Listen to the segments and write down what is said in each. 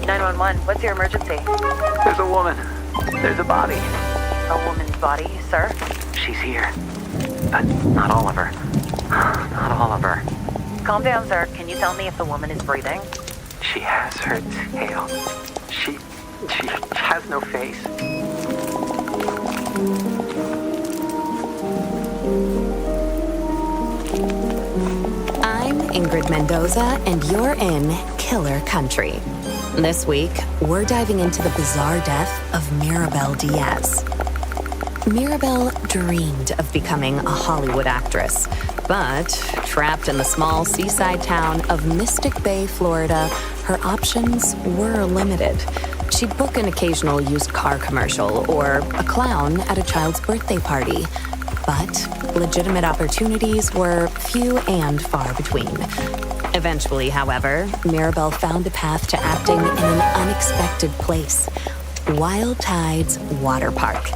911, what's your emergency? There's a woman. There's a body. A woman's body, sir? She's here. But not all of her. Not all of her. Calm down, sir. Can you tell me if the woman is breathing? She has her tail. She has no face. I'm Ingrid Mendoza, and you're in Killer Country. This week, we're diving into the bizarre death of Mirabel Diaz. Mirabel dreamed of becoming a Hollywood actress, but trapped in the small seaside town of Mystic Bay, Florida, her options were limited. She'd book an occasional used car commercial or a clown at a child's birthday party, but legitimate opportunities were few and far between. Eventually, however, Mirabel found a path to acting in an unexpected place, Wild Tides Water Park.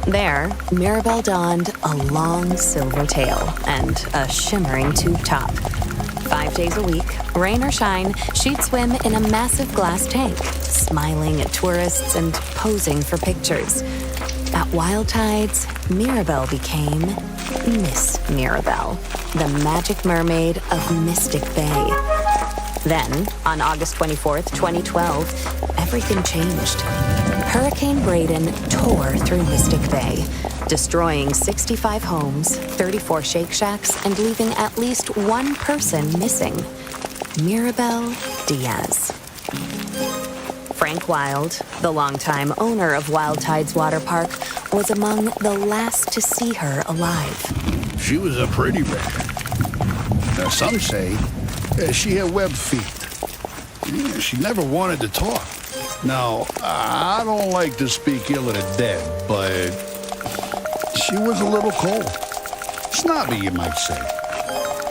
There, Mirabel donned a long silver tail and a shimmering tube top. 5 days a week, rain or shine, she'd swim in a massive glass tank, smiling at tourists and posing for pictures. At Wild Tides, Mirabel became Miss Mirabel, the magic mermaid of Mystic Bay. Then, on August 24th, 2012, everything changed. Hurricane Braden tore through Mystic Bay, destroying 65 homes, 34 Shake Shacks, and leaving at least one person missing, Mirabel Diaz. Frank Wild, the longtime owner of Wild Tides Water Park, was among the last to see her alive. She was a pretty redhead. Now, some say she had webbed feet. She never wanted to talk. Now, I don't like to speak ill of the dead, but she was a little cold. Snobby, you might say.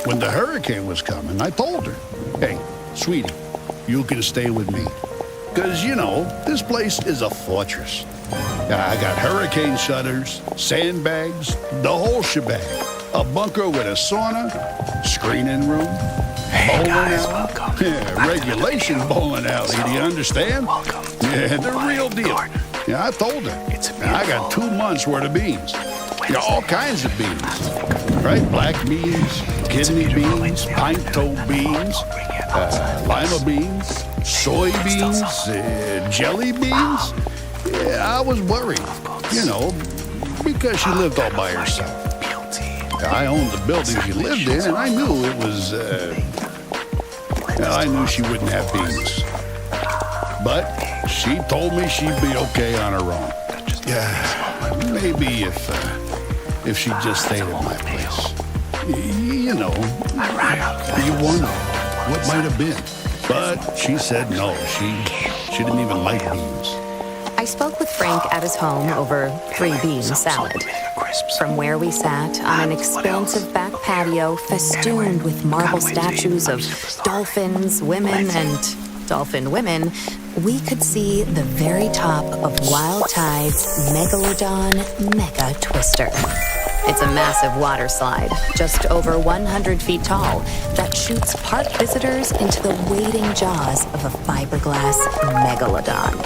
When the hurricane was coming, I told her, "Hey, sweetie, you can stay with me. Because, this place is a fortress. I got hurricane shutters, sandbags, the whole shebang. A bunker with a sauna, screening room, bowling alley. Welcome. Yeah, regulation bowling alley, do you understand? Welcome. Yeah, the real deal. Yeah, I told her. I got 2 months worth of beans. Yeah, all kinds of beans. Right? Black beans, kidney beans, pine-toe beans, lima beans, soybeans, jelly beans. Yeah, I was worried, because she lived all by herself. I owned the building she lived in, and I knew it was, I knew she wouldn't have beans. But she told me she'd be okay on her own. Yeah, maybe if she just stayed at my place. You wonder what might have been. But she said no, she didn't even like beans. I spoke with Frank at his home over 3 bean salad. From where we sat on an expansive back patio festooned with marble statues of dolphins, women, and dolphin women, we could see the very top of Wild Tide's Megalodon Mega Twister. It's a massive water slide, just over 100 feet tall, that shoots park visitors into the waiting jaws of a fiberglass megalodon.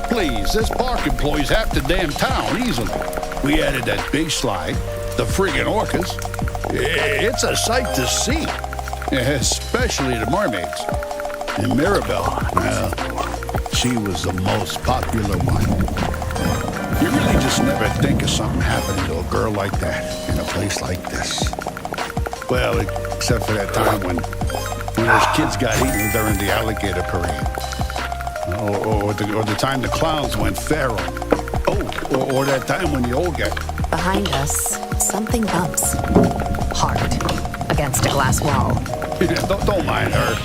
Please, this park employs half the damn town easily. We added that big slide, the friggin' orcas. It's a sight to see, especially the mermaids. And Mirabel, well, she was the most popular one. You really just never think of something happening to a girl like that in a place like this. Well, except for that time when those kids got eaten during the alligator parade. Or the time the clowns went feral. Or that time when the old guy... Behind us, something bumps. Hard. Against a glass wall. Don't mind her.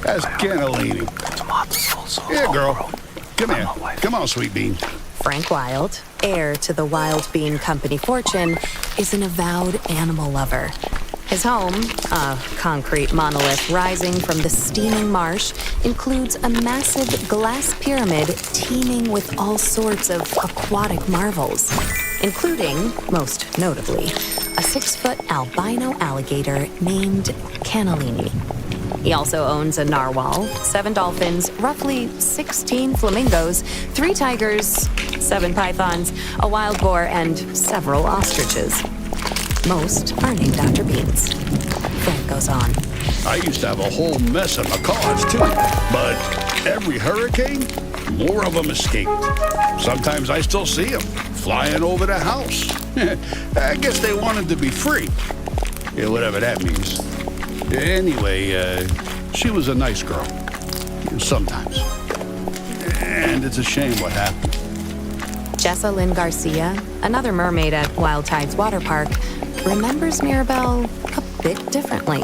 That's cannellini. Here, girl. Come here. Come on, sweet bean. Frank Wild, heir to the Wild Bean Company fortune, is an avowed animal lover. His home, a concrete monolith rising from the steaming marsh, includes a massive glass pyramid teeming with all sorts of aquatic marvels, including, most notably, a 6-foot albino alligator named Cannellini. He also owns a narwhal, 7 dolphins, roughly 16 flamingos, 3 tigers, 7 pythons, a wild boar, and several ostriches. Most are named after beans. Frank goes on. I used to have a whole mess of macaws, too. But every hurricane, more of them escaped. Sometimes I still see them flying over the house. I guess they wanted to be free. Yeah, whatever that means. Anyway, she was a nice girl. Sometimes. And it's a shame what happened. Jessa Lynn Garcia, another mermaid at Wild Tides Water Park, remembers Mirabelle a bit differently.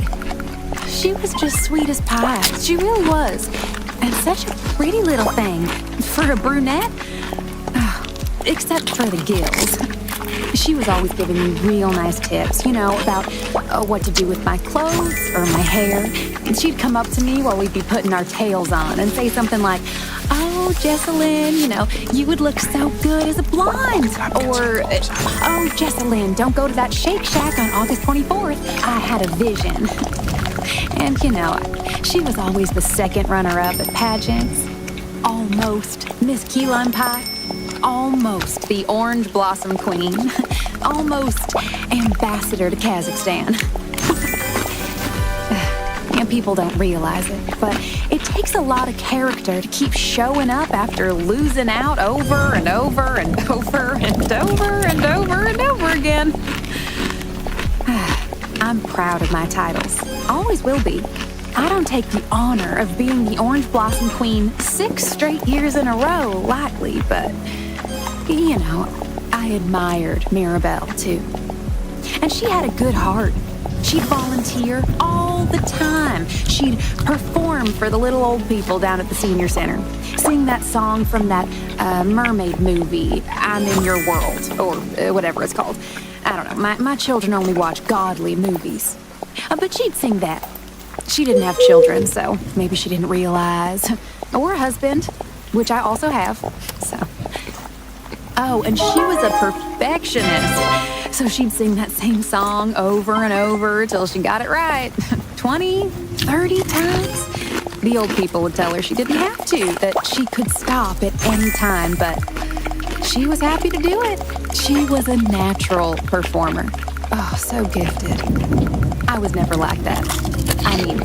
She was just sweet as pie. She really was. And such a pretty little thing. For a brunette. Except for the gills. She was always giving me real nice tips, about what to do with my clothes or my hair. And she'd come up to me while we'd be putting our tails on and say something like, "Oh, Jessalyn, you would look so good as a blonde." Or, "Oh, Jessalyn, don't go to that Shake Shack on August 24th. I had a vision." And, she was always the second runner-up at pageants. Almost Miss Key Lime Pie. Almost the Orange Blossom Queen. Almost ambassador to Kazakhstan. And people don't realize it, but it takes a lot of character to keep showing up after losing out over and over and over and over and over and over again. I'm proud of my titles. Always will be. I don't take the honor of being the Orange Blossom Queen 6 straight years in a row lightly, but, I admired Mirabelle, too. And she had a good heart. She'd volunteer all the time. She'd perform for the little old people down at the senior center. Sing that song from that mermaid movie, I'm in Your World, or whatever it's called. I don't know. My children only watch godly movies. But she'd sing that. She didn't have children, so maybe she didn't realize. Or a husband, which I also have, so. Oh, and she was a perfectionist. So she'd sing that same song over and over till she got it right. 20, 30 times. The old people would tell her she didn't have to, that she could stop at any time, but she was happy to do it. She was a natural performer. Oh, so gifted. I was never like that. I mean,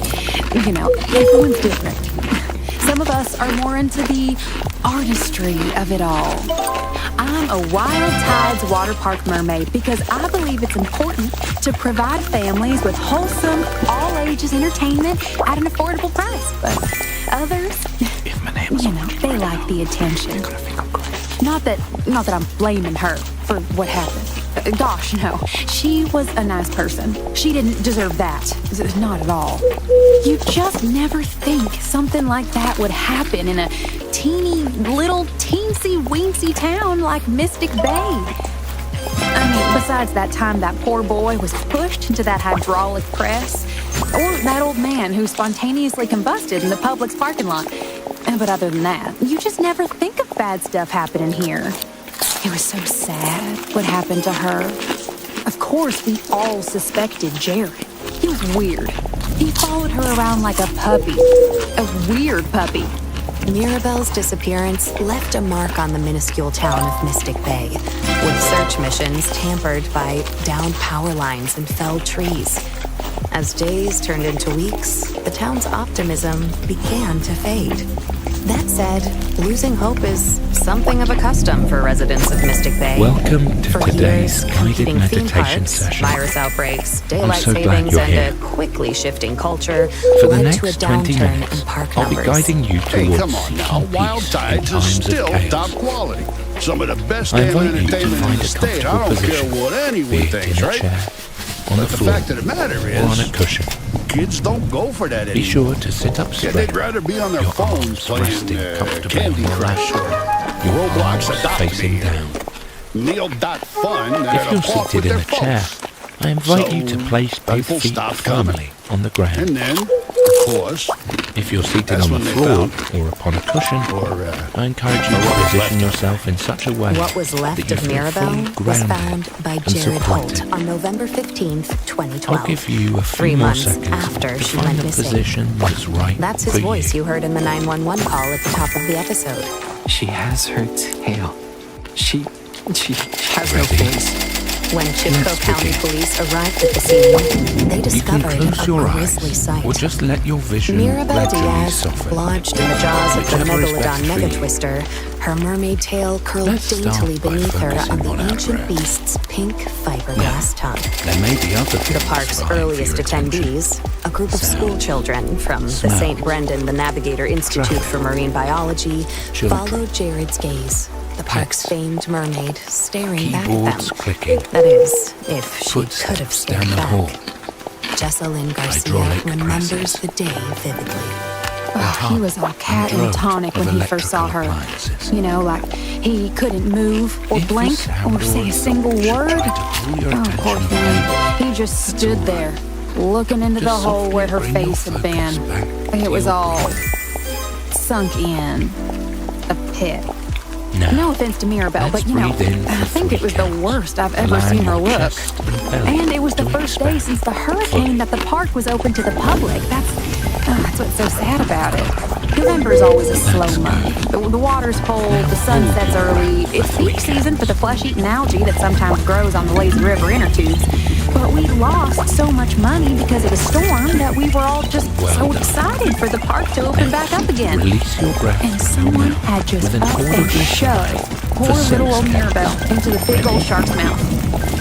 everyone's different. Some of us are more into the artistry of it all. I'm a Wild Tides Water Park mermaid because I believe it's important to provide families with wholesome, all-ages entertainment at an affordable price. But others, they like the attention. Not that I'm blaming her for what happened. Gosh, no. She was a nice person. She didn't deserve that. Not at all. You just never think something like that would happen in a teeny, little, teensy-weensy town like Mystic Bay. I mean, besides that time that poor boy was pushed into that hydraulic press, or that old man who spontaneously combusted in the Publix parking lot. But other than that, you just never think of bad stuff happening here. It was so sad what happened to her. Of course, we all suspected Jared. He was weird. He followed her around like a puppy. A weird puppy. Mirabelle's disappearance left a mark on the minuscule town of Mystic Bay, with search missions tampered by downed power lines and felled trees. As days turned into weeks, the town's optimism began to fade. That said, losing hope is something of a custom for residents of Mystic Bay. Welcome to For today's years, guided competing theme meditation parks, session. virus outbreaks, daylight so glad savings, you're and here. a quickly shifting culture For the led next to a 20 downturn minutes, in park I'll numbers. be guiding you towards Hey, come on now. seeking Wild peace in Tides is times of still chaos. top quality. Some of the best I damn invite you to entertainment in find the a state. I comfortable don't care position, what be anyone it thinks, in a right? chair, on But the the floor, fact of the matter or on a is, cushion. kids don't go for that Be anymore. sure to sit up Yeah, straight. they'd rather be on their Your phones arms playing resting comfortably Candy on your Crush lap. or Your Roblox arms Adopt facing Me, down. Neil.fun If at a you're park with seated in their a chair, phones. I invite So, you to place both people feet stop coming. firmly on the ground. And then, of course, If you're seated That's on the when they floor found or upon a cushion, Or, I encourage you or what to was position left of yourself in such a way What was that left you of feel Mirabelle fully was grounded found by and Jared Holt supported. on November 15th, 2012. I'll give you a few 3 more months seconds after to she find went a missing. position that's right That's his for voice you. you heard in the 911 call at the top of the episode. She has her tail. She has no Ready? face. When Chipko Let's County begin. Police arrived at the scene, they You can discovered close your a grisly eyes, sight. or just let your vision Mirabelle gradually Diaz, soften. lodged in the jaws of the Whichever is megalodon best for you. megatwister, her mermaid tail curled Let's start daintily by beneath her focusing on the on our ancient breath. beast's pink fiberglass tongue. There may be other The things park's vying for earliest your attention. attendees, a group of Sound, school children from the smell, St. Brendan the Navigator Institute travel, for Marine Biology, children, followed Jared's gaze. The park's pets, famed mermaid staring back at keyboards them. clicking, That is, if she could have footsteps stared down the back. hall. Jessalyn Garcia Hydraulic remembers presses. the day vividly. Oh, he was all catatonic when he first saw her. You know, like he couldn't move or If blink the sound or say or a single should word. try to pull your Oh, poor attention thing. away, He just stood there, looking into the Just hole where her softly bring your face had focus been. back to It was your all breath. sunk in a pit. Now, No offense to Mirabelle, let's but you know, breathe in I for think 3 it was the counts. worst I've ever Align seen her your look. chest and belly And it was the to first day expand. since the hurricane Fully. that the park was open to the public. That's what's so sad about it. November is always a slow month. The water's cold, the sun sets early. It's peak season for the flesh-eating algae that sometimes grows on the lazy river inner tubes. But we lost so much money because of the storm that we were all just Well so done. excited for the park to open back up again. Release your breath And from your someone mouth had just with an up and audibly shoved poor for little old sense Mirabelle counts. into the big old shark's mouth.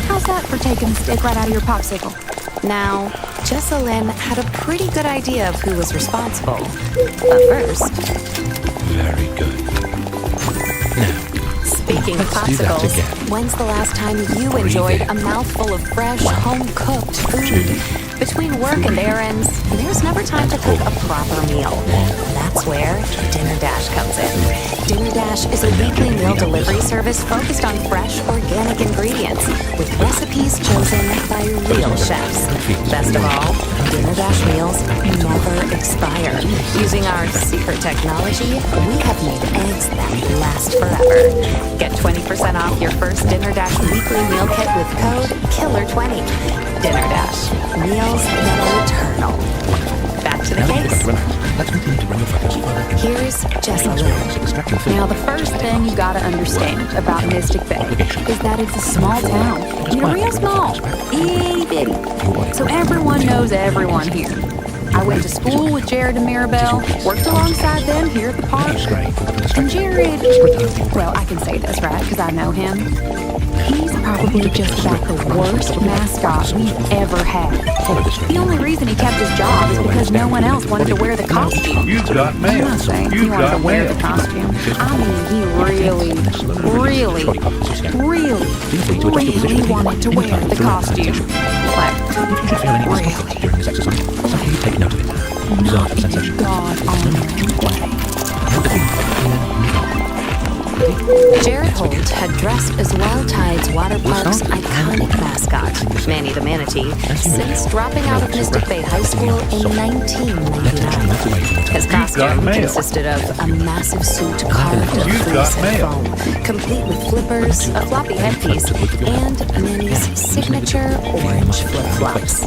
How's that for taking the stick right out of your popsicle? Now, Jessalyn had a pretty good idea of who was responsible. But first, Very good. Now, speaking of Let's do that popsicles, again. when's the last time you enjoyed in. a mouthful of fresh, 1, home-cooked food? 2, Between work and errands, there's never time to cook a proper meal. That's where Dinner Dash comes in. Dinner Dash is a weekly meal delivery service focused on fresh, organic ingredients with recipes chosen by real chefs. Best of all, Dinner Dash meals never expire. Using our secret technology, we have made eggs that last forever. Get 20% off your first Dinner Dash weekly meal kit with code KILLER20. Dinner Dash. Meals that are eternal. Back to the now case. relax. Let's continue to bring your focus further into Here's Jessalyn. extracting food. Now, the first thing you gotta understand about Mystic Bay is that it's a small town. You know, real small. Itty bitty. So everyone knows everyone here. I went to school with Jared and Mirabelle, worked alongside them here at the park. And Jared, well, I can say this, right, because I know him. He's probably just about the worst mascot we've ever had. The only reason he kept his job is because no one else wanted to wear the costume. You've got I'm mail. not saying he You've wanted to got wear mail. the costume. I mean, he really wanted to wear the costume. Like, If you should feel any discomfort during this exercise, simply take note of it. Observe the in a sensation. God-honoring way. No defeat, and move on. Jared Holt had dressed as Wild Tide's water park's iconic mascot, Manny the Manatee, since dropping out of Mystic Bay High School in 1999. His costume mail. consisted of a massive suit carved of You've fleece got and mail. foam, complete with flippers, a floppy headpiece, and Manny's signature orange flip-flops.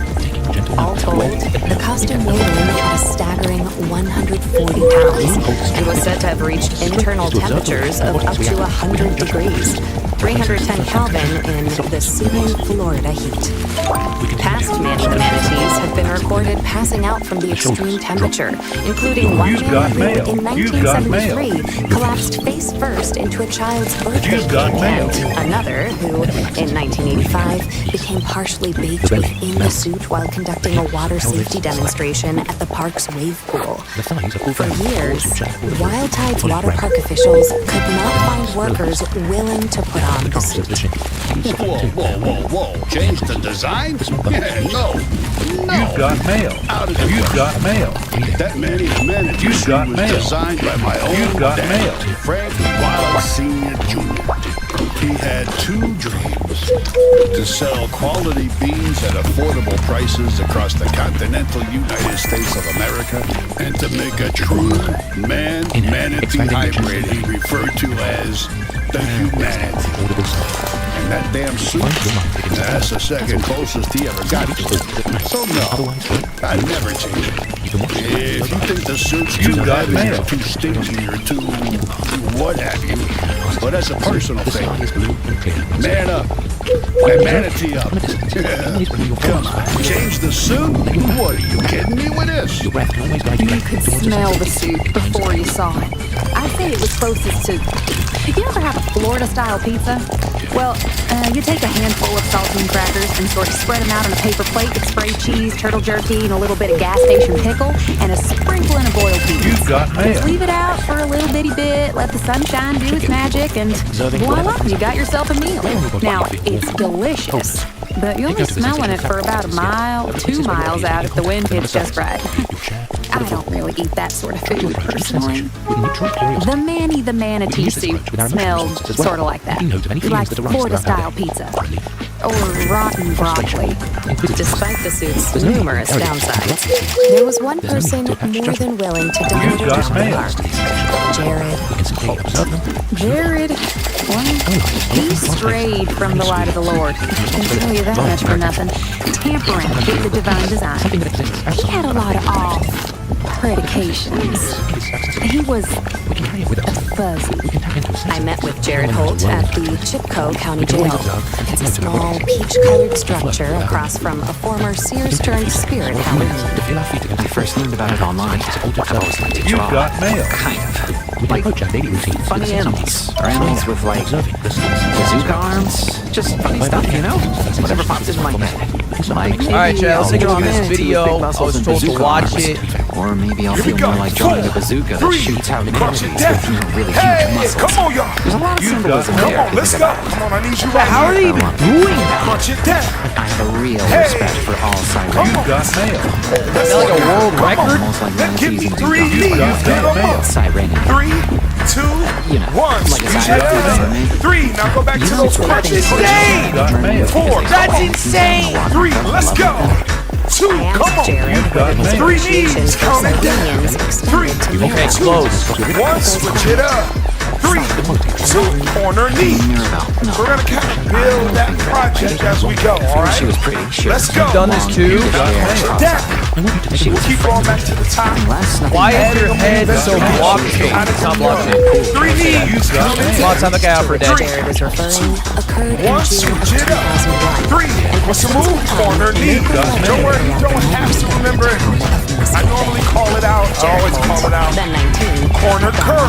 All told, the costume weighed in at a staggering 140 pounds. It was said to have reached internal temperatures of up to 100 degrees, 310 Kelvin in the Sewell, Florida heat. Past Manny the Manatees have been recorded passing out from the extreme temperature, including one You've man got who, mail. in You've got 1973, collapsed face first into a child's birthday You've got cake, mail. and another who, in 1985, became partially baked within the suit while conducting a water safety demonstration at the park's wave pool. For years, Wild Tide's water park officials could not find workers willing to put on the suit. Whoa. Change the design? Yeah, no. You've got mail. Out of the You've way. got mail. That Manny the Manatee You've suit got was mail. designed by my own You've got dad, mail. Frank Wild Sr. Jr. He had two dreams: to sell quality beans at affordable prices across the continental United States of America, and to make a true man-manatee hybrid he referred to as the humanity. And that damn suit, that's the second closest he ever got to it. So no, I'd never change it. If you think the suit's too heavy or too stingy or too what have you, well, that's a personal thing. Man up. And manatee up. Come on, change the suit? What, are you kidding me with this? You could smell the soup before you saw it. I'd say it was closest to... You ever have a Florida-style pizza? Well, you take a handful of saltine crackers and sort of spread them out on a paper plate with spray cheese, turtle jerky, and a little bit of gas station pickle, and a sprinkling of boiled peas. You've got mail. Just leave it out for a little bitty bit, let the sunshine do its magic, and voila, you got yourself a meal. Now, it's delicious, but you're only smelling it for about a mile, 2 miles out if the wind hits just right. I don't really eat that sort of food, personally. The Manny the Manatee soup smelled sort of like that. Like Florida-style pizza. Or rotten broccoli. Despite the suit's numerous downsides, there was one person more than willing to donate a heart. Jared, well, he strayed from the light of the Lord. I can tell you that much for nothing. Tampering with the divine design. He had a lot of off predications. He was fuzzy. I met with Jared Holt at the Chipko County Jail. It's a small peach-colored structure across from a former Sears-turned-spirit Halloween. I first learned about it online. I've always liked to You've draw. got mail. Kind of. Like funny animals. Or animals with like bazooka arms. Just funny stuff, you know? Whatever pops into my head. Like, Alright, Chad, let's take a look at this video. I was told to watch it. Or maybe I'll feel more like drawing a bazooka that shoots out manatees with really huge muscles. Come on, y'all. There's a lot of symbolism Come there. on, let's go. Come on, I need you right How are they here. even doing that? Crunch it down. I have a real respect for all sirens. You've got mail. Is that like a world record? Almost like Then give manatees me and 3 dugongs. knees. got Get 'em mail. up. Siren. 3, 2, You know, 1. like a Squeeze it siren. out. 3. Now go back to those crunches. insane. Got mail. 4. That's insane! 3. Let's go. 2. I Come asked on. Jared got whether his mail. 3 appreciation knees. for Count it down. civilians 3. extended to Okay, men. close. 1. Switch it up. 3, 2. Corner knee. Mirabelle. No. We're gonna kind of build that project as we go. All right. She was pretty. Sure. Let's go. Done this too? Crunch it down. She was Keep going back to the top. less. Nothing Why is your head so blockchain? It's not blockchain. 3 knees. Count it Come on, time to get out for a day. Jared is referring occurred in 1. June of Switch it up. 2001. 3. What's the move? Corner knee. Don't worry, you don't have to remember it. I normally call it out. I always call it out. Then 19. Corner curl.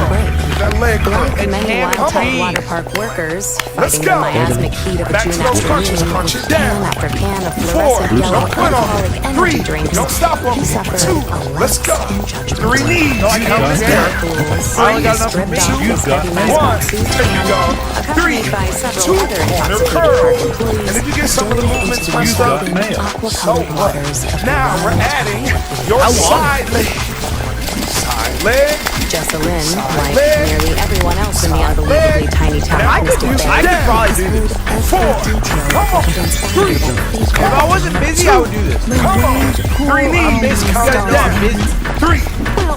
That leg curl. Like many can't wild-type breathe. water park workers, Let's fighting the go. miasmic heat of a Back to June those crunches. afternoon, Crunch it can down. after can of 4. fluorescent yellow Don't quit on alcoholic it. energy 3. drinks, Don't stop on he me. suffered 2. a Let's go. less 3 knees. got Count it mail. down. I only got enough for me. You've got mail. 1. There you go. 3. accompanied by several 2. other Corner intoxicated curl. park employees, And if you get some of the movements into messed the up, got mail. so aqua-colored what? waters of Now the we're Rhine. adding your side leg. Side leg. Jessalyn, like leg. nearly everyone else in the unbelievably tiny town Now of Mystic I Bay, could probably do this. heard 4. every detail Come on. that inspired 3. that feat. If I wasn't busy, I would do this. Come on. 3 knees. You Count guys it know I'm down. busy. 3,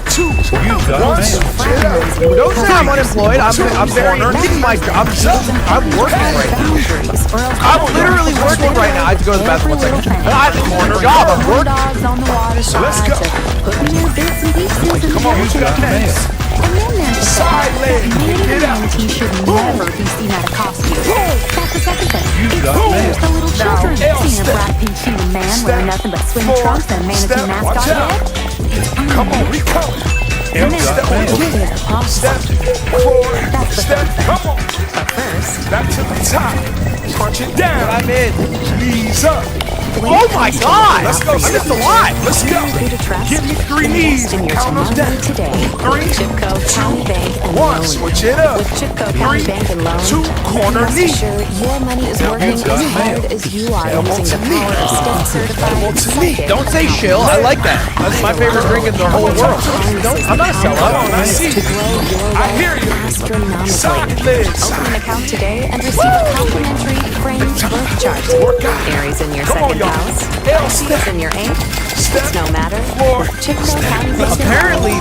2, You've got 1. mail. Switch it up. Don't say I'm unemployed. I'm very. This is my job. I'm working right now. Boundaries, or else I'm literally working right now. I have to go to the bathroom 1 second. I have a job. I'm working. Dogs on the water side. Let's go. Putting your bits and pieces in Come on, You've got mail. And then there's the Side leg. Get out. manatee should never be seen at a costume. That's the second thing. You've got It's mail. the little children Now, seeing a step. bright pink human man Step. wearing nothing but swim 4. trunks and a manatee Step. mask Watch on out. head. Come on, we coming. And then Step. there's the pop. Step. 4. Step. Come on. first. Back to the top. Crunch it down. I'm in. Knees up. Oh my God! Let's go. I missed a lot. Let's go. Free to trust. Give me 3 knees Invest in and your count them tomorrow down. today. 3, Chipco County Bank and 1. Loan. Switch it up. With Chipco County 3, Bank and Loan, 2. Corner rest knee. assured your money is working got as hard mail. as you are Elbow using to the knee. power of state-certified Elbow to knee. psychic Don't say shill. I like that. That's my favorite drink in the whole world. I'm not a sellout. I see. to grow your I hear you. wealth astronomically. Silence. Open an account today and receive a complimentary framed birth chart. Aries in your Come on, second y'all. house. L Pisces step. in your eighth. Step. It's no matter. Floor. Chicago County Apparently,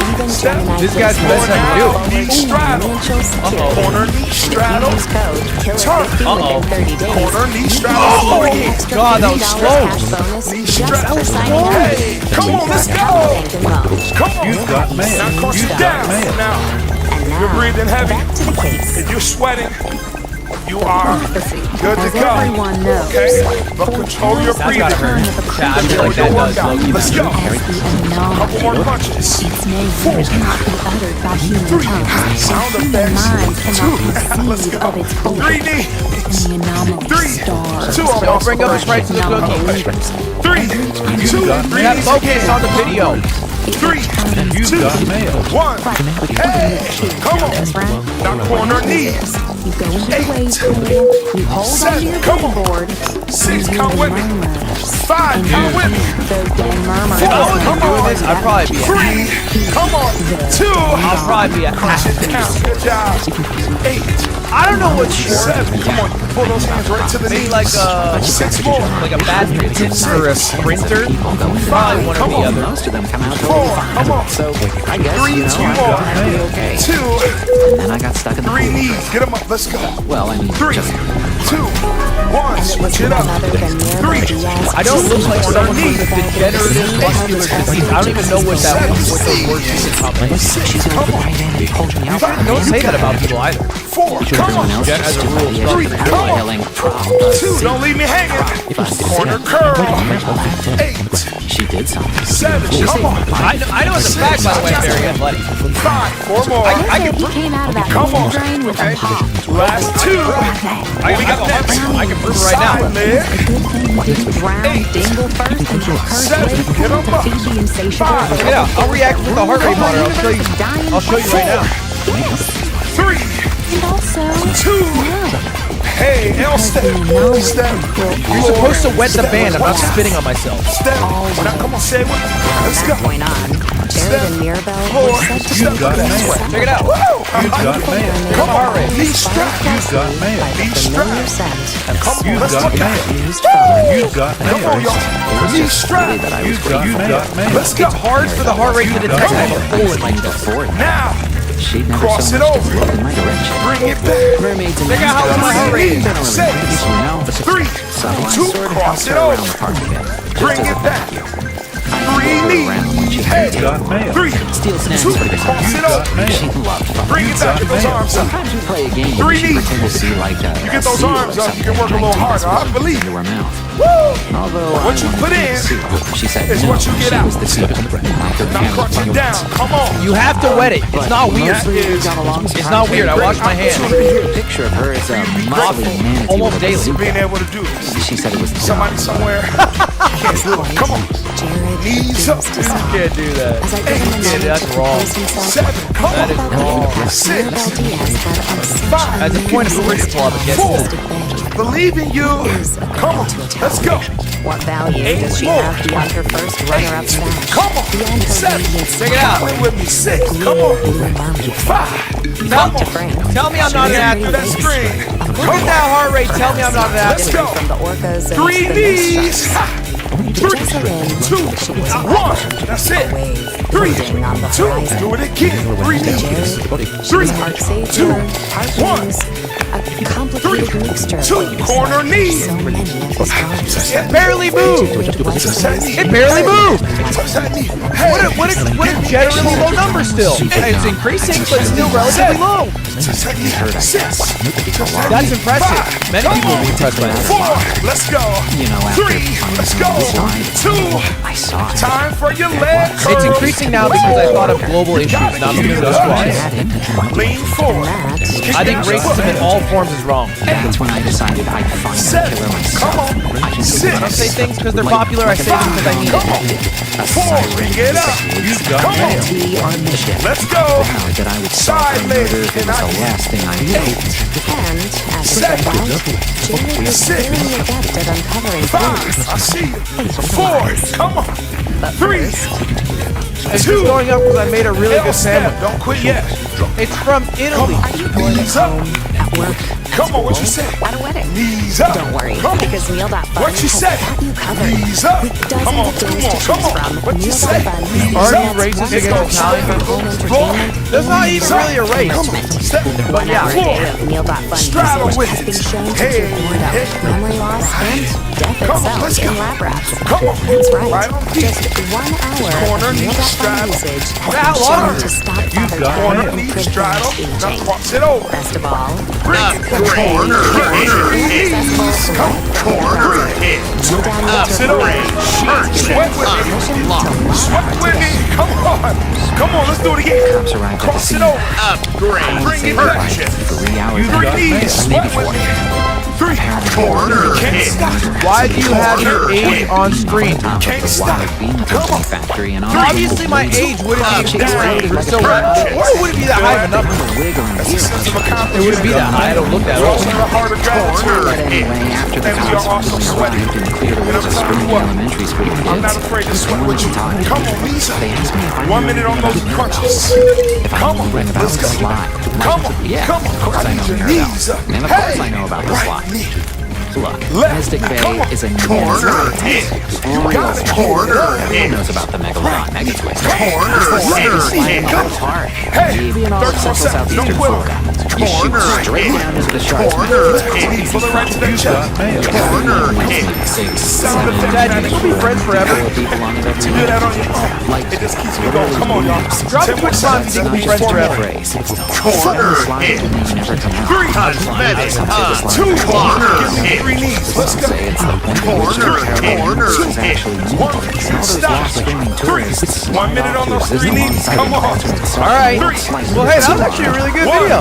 this guy's the best I can do. Knee straddle. Financial security. Corner knee And if you straddle. use code Turn. KILLER50 within 30 days, Corner knee you straddle. will Oh, receive an extra God, that was $50 slow. cash bonus Knee just straddle. for signing up. Hey, come on, let's go. Bank and loan. Come on. You got mail. Now cross You it got down. mail. Now, And now, you're breathing heavy. back to the case. If you're sweating, you are Prophecy. good to As go. everyone knows. Okay? But control your That's breathing. gotta hurt. Yeah, I feel like that does low-key Let's go. As the Couple anomaly. more punches. Its name cannot be uttered by human tongue. Sound The human effects. mind cannot Let's conceive go. of its 3 fullness. knees. And the anomaly 3, stars. 2, Don't bring up his right to the cookie. 3, 2, That focus on the video. 3, You 2, got mail. 1. Hey, come on. That's right. Now corner knees. You go into the wave pool, you hold onto your Come on. board, 6, you come hear with the me. murmurs. 5, come with me. Those damn murmurs. If I wasn't doing this, I'd probably be at 3, come on. 2, I'll probably be at half. count. Good job. 8, I don't know what you 7, come on. Pull those hands right to the Maybe knees. like 6 more. a badminton or a sprinter. Probably one or the other. Most of them come out 4, come on. So I guess, 3, you know, 2 I more. I'd be okay. 2, And I got stuck in the 3 pool. knees. Get them up. Let's go. Well, I mean, 3, just 2, 1. Switch it up. None other than Miracle 3, Diaz. I don't look like someone knee. with degenerative muscular disease. I don't even know what that what the word is in combination. she's over right in and pulled me out. Don't say that about people either. 4, come on. Jen has a rule. Yeah, 3, I'm come on. yelling, "Proud." 2, don't leave me hanging. If I did Corner it, curl. I 8, she did something. 7, come on. I know as a fact, by the way, I'm very athletic. 5, 4 more. I can He came out of that Come on. drain with a pop. Last 2. I can prove it right now. Side leg. Ground dingle first and the curse 7, wave get to 'em up. feed the insatiable. 5, Check it out. I'll react with the heart rate monitor. I'll show you right now. 3, And also, 2. Hey, L step. Step. You're supposed to wet the band. I'm not spitting on myself. Step. Now come on, say it with me. Let's From go. that point on, Jared and Mirabelle were set to You be got mail. Check it out. You got mail. Come heart on. rate. Knee strap. You got mail. by the familiar scent of Come You on, let's got look mail. at it. used phone. You got Come on, mail. y'all. Knee strap. You got mail. Let's go. It's hard for the heart rate to detect. I have a hole in my chest. Now, She'd never Cross so it much over. as looked in my direction. bring it back. Mermaids and Check out how low my heart rate is. 6, you know, 3, so I 2, sort of cross helped it her around over. the park a bit. Bring it back. 3 knees. Hey, Got mail. 3, Steal snacks 2, for the cross it got over. mail. She loved fun. Bring it back. Get those arms up. Sometimes we play a game 3 where she knees. pretend to see like a You get those seal arms or up, you can something work a little trying to harder. I get believe into it. her mouth. Woo! Although What you I put wanted in to see, she said is no, what you get she out. was the seal. Like her Now family crunch it fucking down. wants. Come on. You have to wet it. It's not weird. That is It's not weird. I wash my hands. A picture of her as a muscly manatee Almost with a daily. bazooka. being able to do this. She said it was Somebody somewhere can't do it. Come on. Jared Knees up. refused to stop. Can't do that. As I give him a Yeah, moment that's to wrong. compose himself, 7, come That is on. wrong. 6, Mirabelle Diaz had on such 5. As a point of principle, I would guess 4. this. Believe in you. Come on. Let's go. What value 8 does she more. have beyond her first runner-up stash? Come on. Beyond her 7. radiance, Check it out. Play with me. 6. Come on. blue marble. 5. Talk to Frank. Tell me I'm not an Get to athlete. that screen. Look at that heart rate. Tell me I'm not an Let's athlete. go. From the orcas and 3 the knees. Just in, 2, 1. That's it. wave 3, floating on the 2. horizon. Do it again. 3 knees. Jared, 3, Park 2, Savior, Park 1. Wings, a complicated mixture of 2. waves Corner like knee. so many of his bodies. It barely moved. It barely moved. Touch that knee. Hey. What a generally low number still. It's increasing, but still relatively low. Touch that knee. 6. That's impressive. Many people will be impressed by that. 4. Let's go. You know, after 3. Let's go. I saw 2. it. Time for your leg curls. It's increasing now because I thought of global issues, not because of squats. Lean forward. I think racism in all forms is wrong. That's when I decided I'd find the 7. killer myself. Come on. I don't say 6. things because they're popular, I say them because I mean it. 4. Bring it up. You got Come mail. on. Tea on a mission. Let's go. Vowed that I would solve her Side leg. murder if it was the last thing I did. And, as it 7. turned out, Jared was 6. very adept at uncovering clues. 5. I see you. 4. Come on. 3. It's just going up because I made a really good sandwich. Don't quit yet. It's from Italy. Knees up. At work. Come on, what you say? At a wedding. Knees up. Don't worry, Come on. because Meal.Fun What you has say? got you covered. Knees up. With dozens Come on, of days to come choose on. from, What you say? Meal.Fun Knees Are up. you racist Let's against go. Italian people? home Floor. entertainment. There's not even really a race. Come on. Step. But yeah, Floor. Hour a day of Meal.Fun Straddle usage with has it. been shown to Hey, cure boredom, hey. memory loss, and death Come on, itself let's in go. lab rats. Come on. That's right. Right on feet. Just 1 hour Corner, of knee Meal.Fun straddle. usage has How been shown long? to stop father got time Corner, it. and knee prevent straddle. Now aging. cross it over. Best of all, Bring it. Corner. Corner. Sit over. Sweat with me. Sweat with me. Come on. Come on, let's do it again. Cops arrived at the Cross scene. it over. Bring it back. 3 hours. Three knees. Sweat with me. Three. Corner. Can't stop. Why do you have your age on screen? Can't stop. Come on. Factory and all. Obviously, my age wouldn't be down. so or it wouldn't be that high of a number. Wig on That's a sense of accomplishment. It wouldn't be that high. I don't look that We old. also have a heart of gratitude. But anyway, after the And we are cops also finally sweating. arrived and cleared away And I'm the telling you Spring what, Elementary School kids, I'm not afraid to sweat they with wanted you. to talk. Come on, Lisa. They asked me if I 1 knew minute on anything those about crunches. If I Come knew on, anything about let's the go. slide. Come on, Yeah, come on. of course I know Your Mirabelle. knees up. And of course Hey, I know about the right slide. knee. Look, Left. Mystic Bay Come on. is a Corner. You got it. Corner. Everyone knows about the Megalodon Mega Twist. Corner. Park. Hey, Maybe in all 30 of more Central seconds. Don't Southeastern quit. Florida. You shoot straight down into the shark's mouth. Pull it right to the chest. Corner. Six, Sound seven, effect. Dad, you can be friends forever. 4 people on it every To do night. that on your own. It just keeps me going. Come on, y'all. Drop 10 a more quick bomb, you seconds. think we be friends forever. Phrase. It's the slide that may never come out. Three. Two. Corner. Give me 3 knees. Let's go. Say it's the point at which the Carolina is actually moving. One. All those Stop. lost screaming tourists 1 minute on those 3 knees. Come on. All right. Well, hey, that was actually a really good video.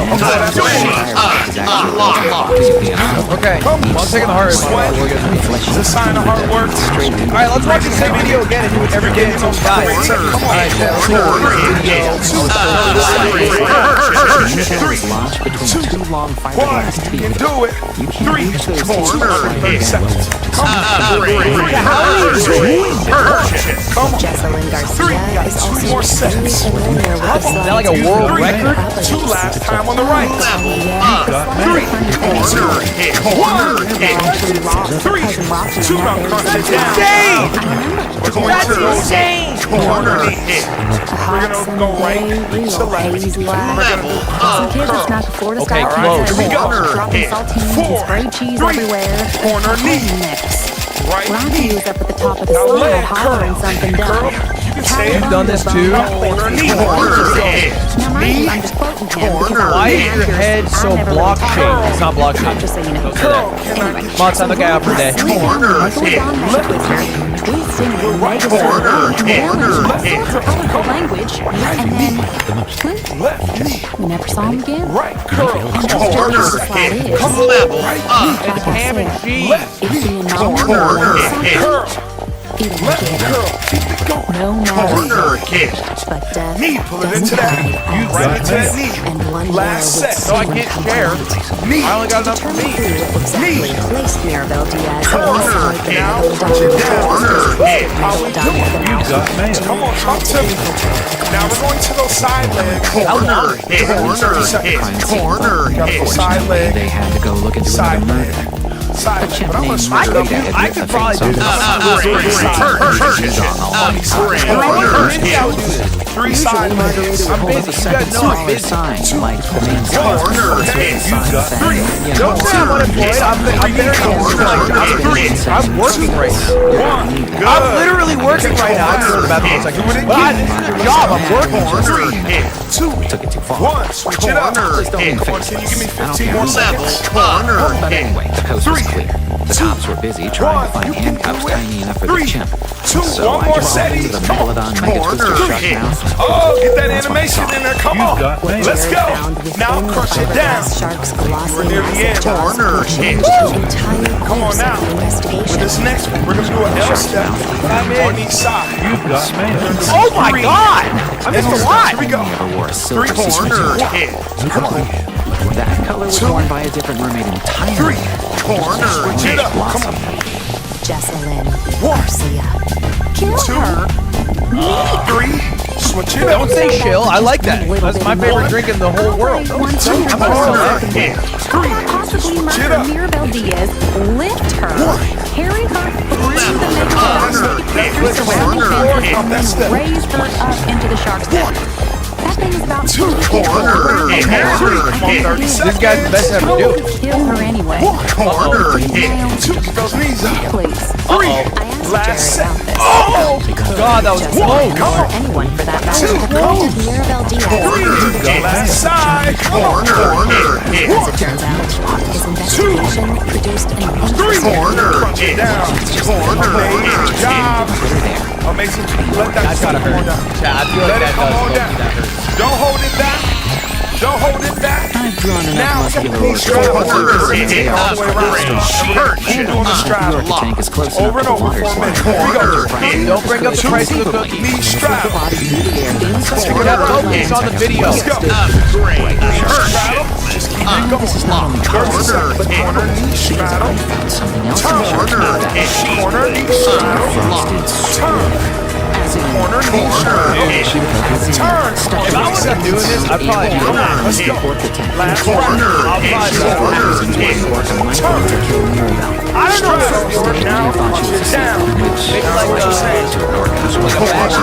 Okay. I'm taking the heart. It's a sign of hard work. All right, let's watch the same video again and do it every day until we die. All right, Dad, let's Launched between two long One. fiberglass You can teeth. do it. You can 3. use those 30 seconds. Come on. Jesselyn Garcia is also 2 more seconds. very familiar with the Is that like a scientific world properties record? 2 last time on the right. 3. Corner. 3. 2. Now crunch it down. We're going That's to insane. corner. We're going to go right to left. Some kids are smack a Florida Okay, style close. pizza every Here we day, go. dropping saltines and 4, sprayed cheese 3, everywhere. corner knee. Mix. Right What I knee. do is up at the top of the Now slide leg hollering curl. something Curl. dumb. You can say You've it. done this too. Corner knee. Now, mind you, I'm just quoting him because I Why believe is your accuracy. head I so never really block taught shaped? her. It's not block shaped. Just so you know. Curl. Anyway, Come on, time to get out for a day. language, and then Left knee. we never saw him again. Right curl. And that's just what the slide is. Right knee. It's ham and cheese. It's being normal. Curl. Even Left again, curl. Keep it going. no matter but death Knee. Pull it into doesn't that. hide all Right into that secrets. knee. And one Last layer set. with So I someone can't share. Knee. I only got enough for determine me. who exactly placed Mirabelle Diaz Corner. inside the Now Megalodon. put it down. How we Megalodon doing? with the mouth. Got mail. Come on, talk to me. Now we're going to those side legs. Corner. Got to go side leg. They had to go look into Side another leg. murder. Side leg. But I'm going to switch it up. I could probably do this. Three side legs. I'm busy. You guys know I'm busy. Like the main Don't say I'm unemployed. I'm very I'm working right now. I'm literally working right now. I'm sorry about this. But this is a job. I'm working. Took it too far. One. Switch it up. Just don't even Come on, face can you this. give me I don't 15 care more who seconds? But anyway, the coast was clear. The cops were busy trying to find You can handcuffs do it. tiny enough for Three, the chimp. two, So one I more just set into each. the Megalodon Mega Twister shark mouth. Oh, get that animation in there. Come on. got mail. Let's go. Found within Now the crush it down. fiberglass shark's glossy We're near the massive end. jaws Corner. changed the entire Come on course now. of the For investigation. this next one, we're going to do an L step on each side. You've got mail. Oh my god! I missed a lot. Here we go. Never wore a silver Three. sequin. Come on. That color was worn by a different mermaid entirely. Switch it up. Come on. Jesselyn One. Garcia. Kill Two. her. 3. Switch it up. Don't say chill. I like that. That's my favorite drink in the whole world. Possibly murder Mirabelle Diaz, lift her, carry her through the and then raise her up into the shark's den. That thing is about 2 corner hit. 30 This seconds. guy's the best to ever do it. kill her anyway. 1 corner hit. 2. Get those knees up. Please. 3. I asked Last Jerry about set. this. Oh! God, that was close. Or anyone for that matter. 2. Mirabelle Diaz. 3. Last side. Corner hit. As it turns out, his investigation produced an 3. Corner hit. Down. Corner hit. Job. Amazing. Let that That's gotta hurt. Chad, I feel like Let it that come does on look down. that hurt. Don't hold it back. Don't hold it back. I've drawn enough Now, muscular knee strap organs all to the way around. Keep doing the strap. your tank is close Over enough and to the over water for a minute. Here we go. Don't bring up the price of the cookie. Knee strap. Pick it up, focus on the video. Let's go. Straddle. Just keep it going. Corner, knee straddle. Turn. Corner, knee straddle. Turn. Corner, knee straddle. Turn. If I wasn't doing this, I'd probably do it. Let's go. Last I'll corner. probably do it. I don't know how to work now. Punch it down. Make it like a back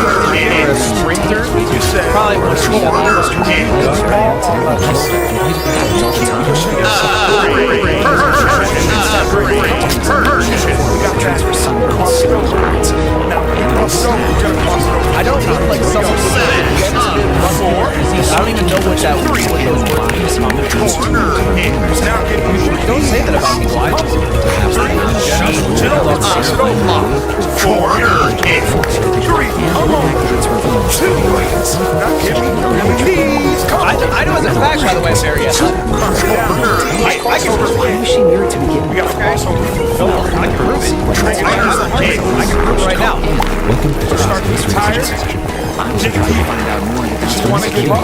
or a sprinter. You say. Probably one of the I don't need like someone with a disease. I don't even know what that what those words mean. Don't say that about me, why? I know as a fact, by the way, Mary. I can prove it. Why is she married to begin with? I can prove it. I can prove it right now. Welcome to the Tired? I was trying to find out more about You wanna give up?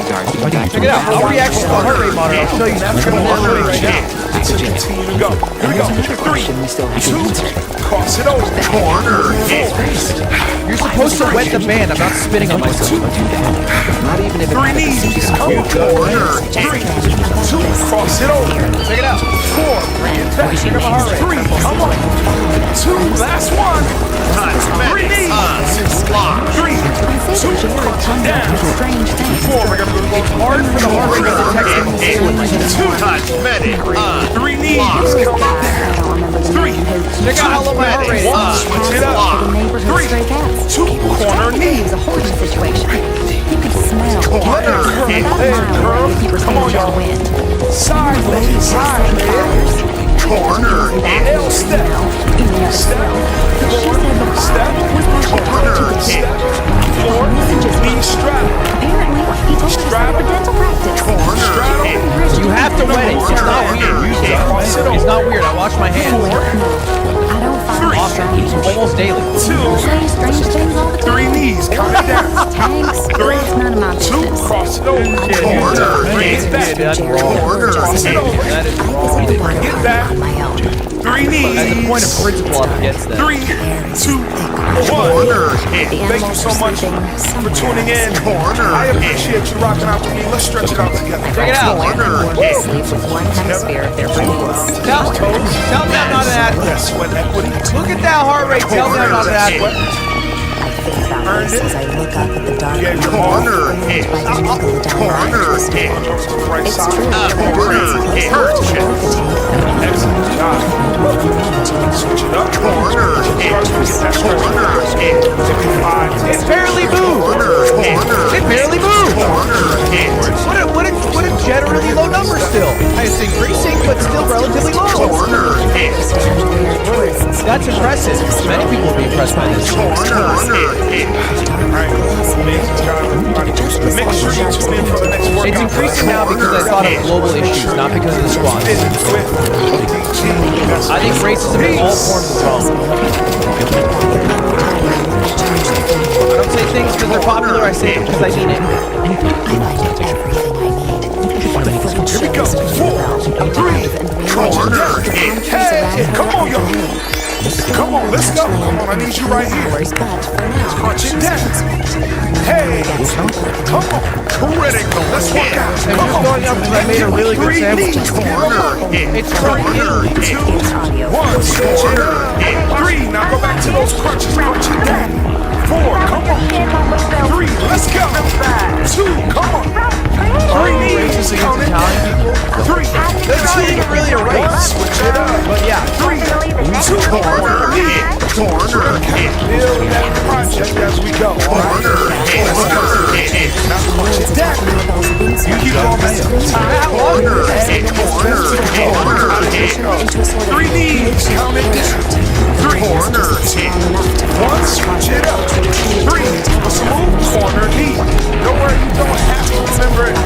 Check it out. I'll react to the heart rate monitor. I'll show you that. Right now. Continue to go. Here we go. 3, we still have 2, to answer. cross it over. Corner hit. You're supposed to wet the band. I'm not spitting on myself. Not even if it 3 knees. Come on. Corner. 3, 2, cross it over. Check it out. 4, bring it back. 3, come on. 2, last one. 3 knees. 3, 2, down. 4, we're gonna go hard for the heart rate of the Texans. 2, 3 knees. Come on. 3, Check out how low my heart rate is. 1, switch it up. 3, 2, corner It knee. was a horrible situation. You could smell Corner hit. Curve. Come on, y'all. Side leg. Side leg. Corner. L step. Step. Forward. Step. Corner. Step. Floor. Knee strap. Apparently, he told me to set up a dental practice. Straddle. You have to wet it. It's not weird. It's not weird. I wash my hands No, I don't find it strange. almost daily. 2, Say strange things all the 3 time. knees. Count it down. Thanks. 3, That's none of my 2, business. cross it over. Corner. Bring it back. That's wrong. Cross it over. That is I wrong. visited the Get water back. on my own. 3 knees. As a point of principle, I'm against that. 3, 2, 1. Thank you so much for tuning in. I appreciate you rocking out with me. Let's stretch it out together. Check it out. Sleep with one hemisphere of their brains. Tell me I'm not an athlete. Yes, sweat equity. Look at that heart rate. Tell me I'm not an athlete. I think about this as I look up at the dark Yeah, blue corner formed hit. by the Nickel Corner hit. Right It's side. true that Corner hit. Excellent job. Switch it up. Corner hit. Corner hit. 5, It barely moved. It barely moved. What a generally low number still. It's increasing, but still relatively low. Corner hit. That's impressive. Many people will be impressed by this. Corner hit. Alright. Amazing job, everybody. Make sure you tune in for the next workout. It's increasing now because I thought of global issues, not because of the squats. I think racism in all forms is wrong. I don't say things because they're popular, I say them because I mean it. Here we go. 4, 3, corner hit. Hey, come on, y'all. Come on, let's go. Come on, I need you right here. Crunch it down. Hey, come on. Critical. Let's work out. And just going up because I made a really good sample. Corner hit. It's corner hit. 2, 1, switch it up. 3, now go back to those crunches. Crunch it down. 4, come on. 3, let's go. 2, come on. 3 knees, count it. 3, It's not even really a race. switch it up. But yeah. 3, 2, corner hit. Corner hit. Build that project as we go. Corner hit. Now crunch it down. You keep on mayo. Corner hit. Corner hit. 3 knees, count it down. 3, corner hit. 1, switch it up. 3, smooth corner knee. Don't worry, you don't have to remember it